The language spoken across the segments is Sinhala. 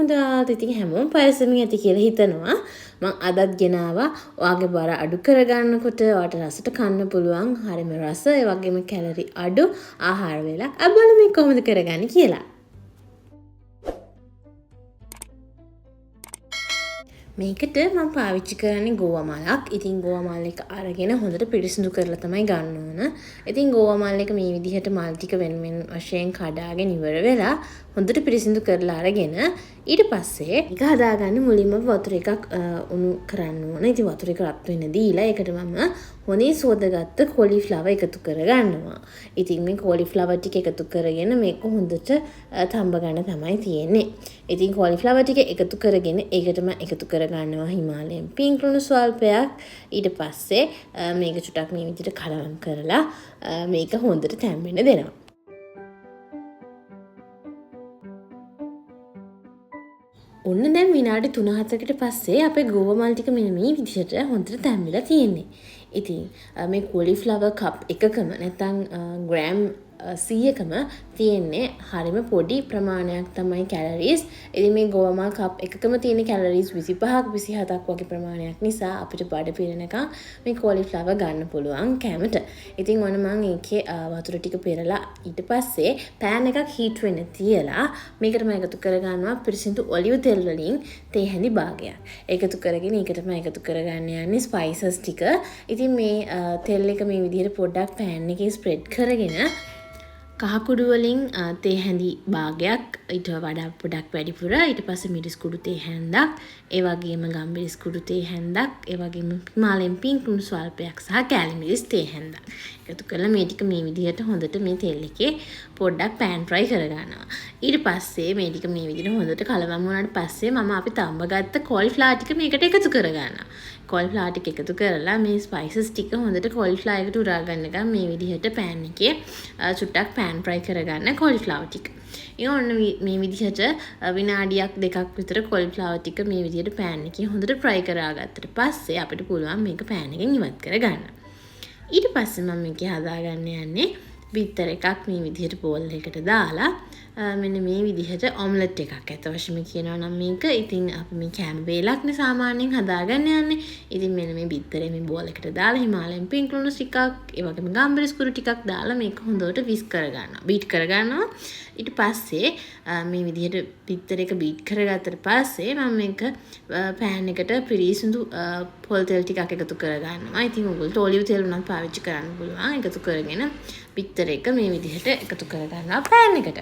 කොහොමද? ඉතින් හැමෝම පරිස්සමින් ඇති කියලා හිතනවා. මම අදත් ගෙනාවා. ඔයාගේ බර අඩු කරගන්නකොට ඔයාට රසට කන්න පුළුවන්. හරිම රස, ඒ වගේම කැලරි අඩු ආහාර වේලක්. අපි බලමු මේ කොහොමද කරගන්නේ කියලා. මේකට මම පාවිච්චි කරන්නේ ගෝවා මලක්. ඉතින් ගෝවා මල් එක අරගෙන හොඳට පිරිසිදු කරලා තමයි ගන්න ඕන. ඉතින් ගෝවා මල් එක මේ විදිහට මල් ටික වෙන වශයෙන් කඩාගෙන ඉවර වෙලා හොඳට පිරිසිදු කරලා අරගෙන ඊට පස්සේ ඒක හදාගන්න මුලින්ම වතුර එකක් උණු කරන්න ඕන. ඉතින් වතුර එක රත් වෙන්න දීලා ඒකට මම හොඳින් සෝදාගත්ත කොලිෆ්ලවර් එකතු කරගන්නවා. ඉතින් මේ කොලිෆ්ලවර් ටික එකතු කරගෙන මේක හොඳට තඹ ගන්න තමයි තියෙන්නේ. ඉතින් කොලිෆ්ලවර් ටික එකතු කරගෙන ඒකටම එකතු කරගන්නවා හිමාලයන් පිංක් ලුණු ස්වල්පයක්. ඊට පස්සේ මේක චුට්ටක් මේ විදිහට කලවම් කරලා මේක හොඳට තැම්බෙන්න දෙනවා. ඔන්න දැන් විනාඩි 3-4කට පස්සේ අපේ ගෝවා මල් ටික මෙන්න මේ විදිහට හොඳට තැම්බිලා තියෙන්නේ. ඉතින් මේ කොලිෆ්ලවර් කප් එකකම නැත්නම් ග්‍රෑම් 100කම තියෙන්නේ හරිම පොඩි ප්‍රමාණයක් තමයි කැලරීස්. ඉතින් මේ ගෝවා මල් කප් එකකම තියෙන කැලරීස් 25ක් 27ක් වගේ ප්‍රමාණයක් නිසා අපිට බඩ පිරෙනකම් මේ කොලිෆ්ලවර් ගන්න පුළුවන් කැමට. ඉතින් ඔන්න මම ඒකේ වතුර ටික පෙරලා ඊට පස්සේ පෑන් එකක් හීට් වෙන්න තියලා මේකටම එකතු කරගන්නවා පිරිසිදු ඔලිව් තෙල් වලින් තේ හැඳි භාගයක්. එකතු කරගෙන ඒකටම එකතු කරගන්න යන්නේ ස්පයිසස් ටික. ඉතින් මේ තෙල් එක මේ විදිහට පොඩ්ඩක් පෑන් එකේ ස්ප්‍රෙඩ් කරගෙන කහකුඩු වලින් තේ හැඳි භාගයක් ඊට වඩා පොඩක් වැඩිපුර ඊට පස්සේ මිරිස් කුඩු තේ හැන්දක් ඒ වගේම ගම්මිරිස් කුඩු තේ හැන්දක් ඒ වගේම හිමාලයන් පිංක් ලුණු ස්වල්පයක් සහ කැලි මිරිස් තේ හැන්දක් එකතු කරලා මේ ටික මේ විදිහට හොඳට මේ තෙල් එකේ පොඩ්ඩක් පෑන් ෆ්‍රයි කරගන්නවා. ඊට පස්සේ මේ ටික මේ විදිහට හොඳට කලවම් වුණාට පස්සේ මම අපි තඹගත්ත කොලිෆ්ලවර් ටික මේකට එකතු කරගන්නවා. කොලිෆ්ලවර් ටික එකතු කරලා මේ ස්පයිසස් ටික හොඳට කොලිෆ්ලවර් එකට උරා ගන්නකම් මේ විදිහට පෑන් එකේ චුට්ටක් පෑන් ෆ්‍රයි කරගන්න කොලිෆ්ලවර් ටික. ඒ ඔන්න මේ විදිහට විනාඩියක් දෙකක් විතර කොලිෆ්ලවර් ටික මේ විදිහට පෑන් එකේ හොඳට ෆ්‍රයි කරාගත්තට පස්සේ අපිට පුළුවන් මේක පෑන් එකෙන් ඉවත් කරගන්න. ඊට පස්සේ මම මේකේ හදාගන්න යන්නේ බිත්තර එකක් මේ විදිහට බෝල් එකකට දාලා මෙන්න මේ විදිහට ඔම්ලට් එකක් ඇත්ත වශයෙන්ම කියනවා නම් මේක ඉතින් අපි මේ කෑම වේලක්නේ සාමාන්‍යයෙන් හදාගන්න යන්නේ. ඉතින් මෙන්න මේ බිත්තරේ මේ බෝල් එකට දාලා හිමාලයන් පිංක් ලුණු ටිකක් ඒ වගේම ගම්බරිස් කුරු ටිකක් දාලා මේක හොඳට විස් කරගන්නවා. බීට් කරගන්නවා. ඊට පස්සේ මේ විදිහට බිත්තර එක බීට් කරගත්තට පස්සේ මම මේක පෑන් එකට පිරිසිදු පොල් තෙල් ටිකක් එකතු කරගන්නවා. ඉතින් ඔයගොල්ලෝ ඔලිව් තෙල් උනත් පාවිච්චි කරන්න පුළුවන්. එකතු කරගෙන බිත්තර එක මේ විදිහට එකතු කරගන්නවා පෑන් එකට.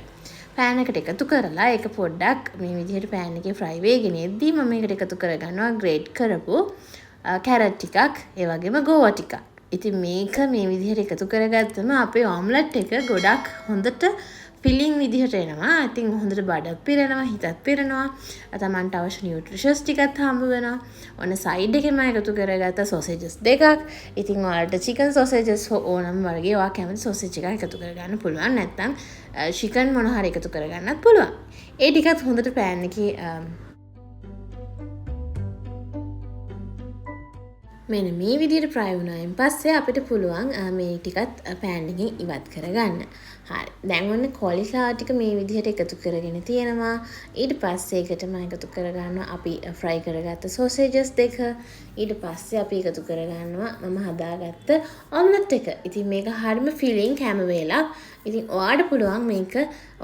පෑන් එකට එකතු කරලා ඒක පොඩ්ඩක් මේ විදිහට පෑන් එකේ ෆ්‍රයි වෙගෙන එද්දී මම මේකට එකතු කරගන්නවා ග්‍රේට් කරපු කැරට් ටිකක් ඒ වගේම ගෝවා ටිකක්. ඉතින් මේක මේ විදිහට එකතු කරගත්තම අපේ ඔම්ලට් එක ගොඩක් හොඳට ෆිලිං විදිහට එනවා. ඉතින් හොඳට බඩත් පිරෙනවා, හිතත් පිරෙනවා. තමන්ට අවශ්‍ය නියුට්‍රිෂන්ස් ටිකත් හම්බ වෙනවා. ඔන්න සයිඩ් එකේම එකතු කරගත්ත සොසේජස් දෙකක්. ඉතින් ඔයාලට චිකන් සොසේජස් ඕනම වර්ගයේ ඔයා කැමති සොසේජ් එකක් එකතු කරගන්න පුළුවන්. නැත්නම් චිකන් මොන හරි එකතු කරගන්නත් පුළුවන්. ඒ ටිකත් හොඳට පෑන් එකේ මෙන්න මේ විදිහට ෆ්‍රයි වුණායින් පස්සේ අපිට පුළුවන් මේ ටිකත් පෑන් එකෙන් ඉවත් කරගන්න. හරි. දැන් ඔන්න කොලිෆ්ලවර් ටික මේ විදිහට එකතු කරගෙන තියෙනවා. ඊට පස්සේ ඒකටම එකතු කරගන්නවා අපි ෆ්‍රයි කරගත්ත සොසේජස් දෙක. ඊට පස්සේ අපි එකතු කරගන්නවා මම හදාගත්ත ඔම්ලට් එක. ඉතින් මේක හරිම ෆිලිං කැම වේලක්. ඉතින් ඔයාට පුළුවන් මේක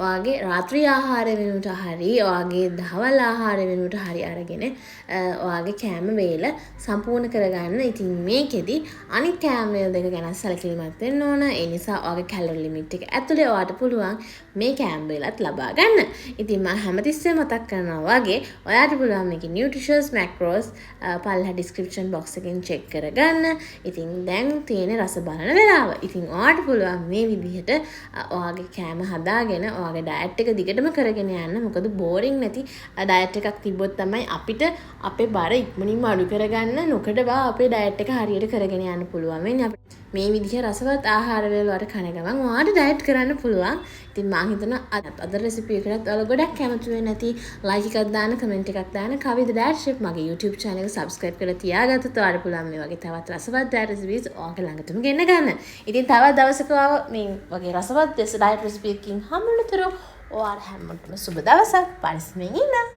ඔයාගේ රාත්‍රී ආහාර වෙනුවට හරි ඔයාගේ දහවල් ආහාර වෙනුවට හරි අරගෙන ඔයාගේ කෑම වේල සම්පූර්ණ කරගන්න. ඉතින් මේකෙදි අනිත් කෑම වේල දෙක ගැන සැලකිලිමත් වෙන්න ඕන. ඒ නිසා ඔයාගේ කැලරි ලිමිට් එක ඇතුලේ ඔයාට පුළුවන් මේ කෑම වේලත් ලබා ගන්න. ඉතින් මම හැමතිස්සෙම මතක් කරනවා වගේ ඔයාට පුළුවන් මේකේ නියුට්‍රිෂන්ස් මැක්‍රෝස් පල්ලා ඩිස්ක්‍රිප්ෂන් බොක්ස් එකෙන් චෙක් කරගන්න. ඉතින් දැන් තියෙන රස බලන වෙලාව. ඉතින් ඔයාට පුළුවන් මේ විදිහට ඔයාගේ කෑම හදාගෙන ඔයාගේ ඩයට් එක දිගටම කරගෙන යන්න. මොකද බෝරින් නැති ඩයට් එකක් තිබ්බොත් තමයි අපිට අපේ බර ඉක්මනින්ම අඩු කරගන්න නොකඩවා අපේ ඩයට් එක හරියට කරගෙන යන්න පුළුවන් වෙන්නේ. මේ විදිහ රසවත් ආහාර වේල වලට කන ගමන් ඔයාට ඩයට් කරන්න පුළුවන්. ඉතින් මම හිතනවා අද රෙසිපි එකකට ඔයාලා ගොඩක් කැමති වෙන්නේ නැති ලයික් එකක් දාන්න, කමෙන්ට් එකක් දාන්න, කවිද ඩයට් ෂෙෆ් මගේ YouTube channel එක subscribe කරලා තියාගත්තොත් ඔයාලට පුළුවන් මේ වගේ තවත් රසවත් ඩයට් රෙසිපීස් ඔයාගේ ළඟටම ගෙන්න ගන්න. ඉතින් තවත් දවසක මේ වගේ රසවත් ඩයට් රෙසිපි එකකින් හම්බුනතර ඔයාලා හැමෝටම සුබ දවසක්. පරිස්සමෙන් ඉන්න.